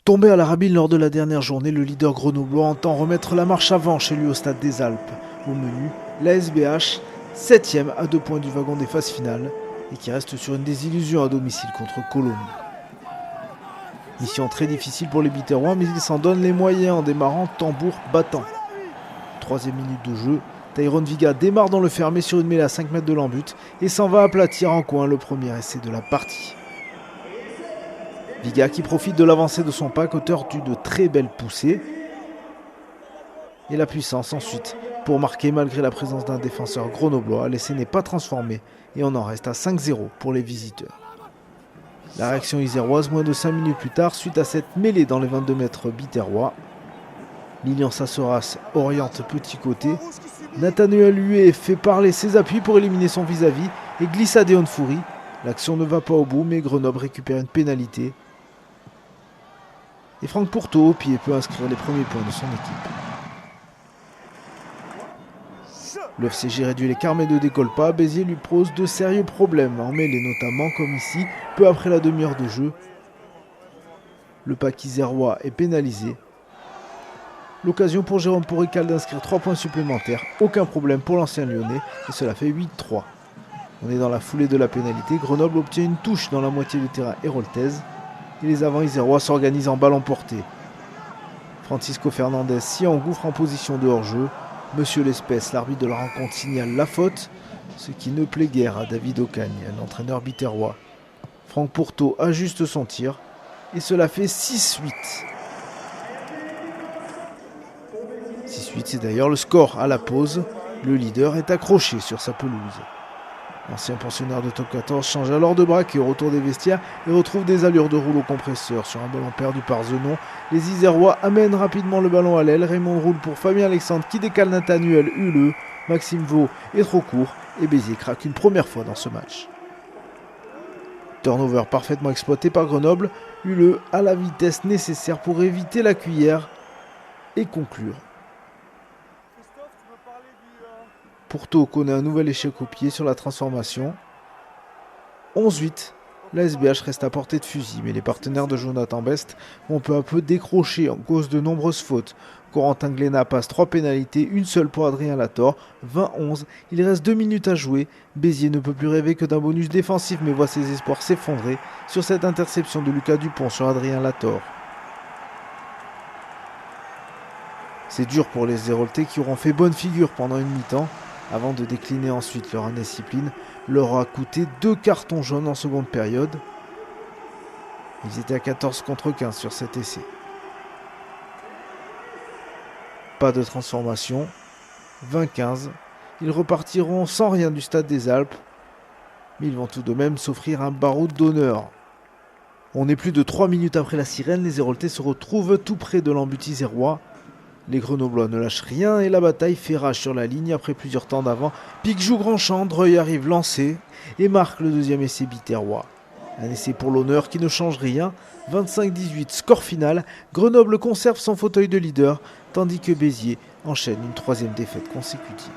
Tombé à la rabine lors de la dernière journée, le leader grenoblois entend remettre la marche avant chez lui au Stade des Alpes. Au menu, la SBH, 7ème à 2 points du wagon des phases finales et qui reste sur une désillusion à domicile contre Cologne. Mission très difficile pour les Biterrois, mais ils s'en donnent les moyens en démarrant tambour battant. 3e minute de jeu, Tyrone Viga démarre dans le fermé sur une mêlée à 5 mètres de l'embut et s'en va aplatir en coin le premier essai de la partie. Viga qui profite de l'avancée de son pack, auteur d'une très belle poussée. Et la puissance ensuite pour marquer malgré la présence d'un défenseur grenoblois. L'essai n'est pas transformé et on en reste à 5-0 pour les visiteurs. La réaction iséroise moins de 5 minutes plus tard suite à cette mêlée dans les 22 mètres biterrois. Lilian Sassoras oriente petit côté. Nathanaël Huet fait parler ses appuis pour éliminer son vis-à-vis et glisse à Deon Foury. L'action ne va pas au bout mais Grenoble récupère une pénalité. Et Franck Pourteau au pied peut inscrire les premiers points de son équipe. Le FCJ réduit les carmets ne décolle pas, Béziers lui pose de sérieux problèmes, en mêlée notamment comme ici, peu après la demi-heure de jeu. Le pack isérois est pénalisé. L'occasion pour Jérôme Porrical d'inscrire 3 points supplémentaires, aucun problème pour l'ancien lyonnais, et cela fait 8-3. On est dans la foulée de la pénalité, Grenoble obtient une touche dans la moitié du terrain héroltaise, et les avants isérois s'organisent en ballon porté. Francisco Fernandez s'y engouffre en position de hors-jeu. Monsieur l'Espèce, l'arbitre de la rencontre, signale la faute, ce qui ne plaît guère à David Ocagne, l'entraîneur biterrois. Franck Pourteau ajuste son tir, et cela fait 6-8. 6-8, c'est d'ailleurs le score à la pause. Le leader est accroché sur sa pelouse. L'ancien pensionnaire de top 14 change alors de braquet au retour des vestiaires et retrouve des allures de rouleau compresseur sur un ballon perdu par Zenon. Les Isérois amènent rapidement le ballon à l'aile. Raymond roule pour Fabien Alexandre qui décale Nathanaël Huleux. Maxime Vaux est trop court et Béziers craque une première fois dans ce match. Turnover parfaitement exploité par Grenoble. Huleux a la vitesse nécessaire pour éviter la cuillère et conclure. Pourteau connaît un nouvel échec au pied sur la transformation. 11-8, la SBH reste à portée de fusil, mais les partenaires de Jonathan Best vont peu à peu décrocher en cause de nombreuses fautes. Corentin Glénat passe 3 pénalités, une seule pour Adrien Lator. 20-11, il reste 2 minutes à jouer. Béziers ne peut plus rêver que d'un bonus défensif, mais voit ses espoirs s'effondrer sur cette interception de Lucas Dupont sur Adrien Lator. C'est dur pour les Héroltais qui auront fait bonne figure pendant une mi-temps, avant de décliner ensuite leur indiscipline, leur a coûté 2 cartons jaunes en seconde période. Ils étaient à 14 contre 15 sur cet essai. Pas de transformation. 20-15. Ils repartiront sans rien du Stade des Alpes, mais ils vont tout de même s'offrir un baroud d'honneur. On est plus de 3 minutes après la sirène, les Héroltais se retrouvent tout près de l'embut isérois. Les Grenoblois ne lâchent rien et la bataille fait rage sur la ligne après plusieurs temps d'avant. Pic joue grand champ, Dreuil arrive lancé et marque le deuxième essai biterrois. Un essai pour l'honneur qui ne change rien. 25-18, score final. Grenoble conserve son fauteuil de leader, tandis que Béziers enchaîne une 3e défaite consécutive.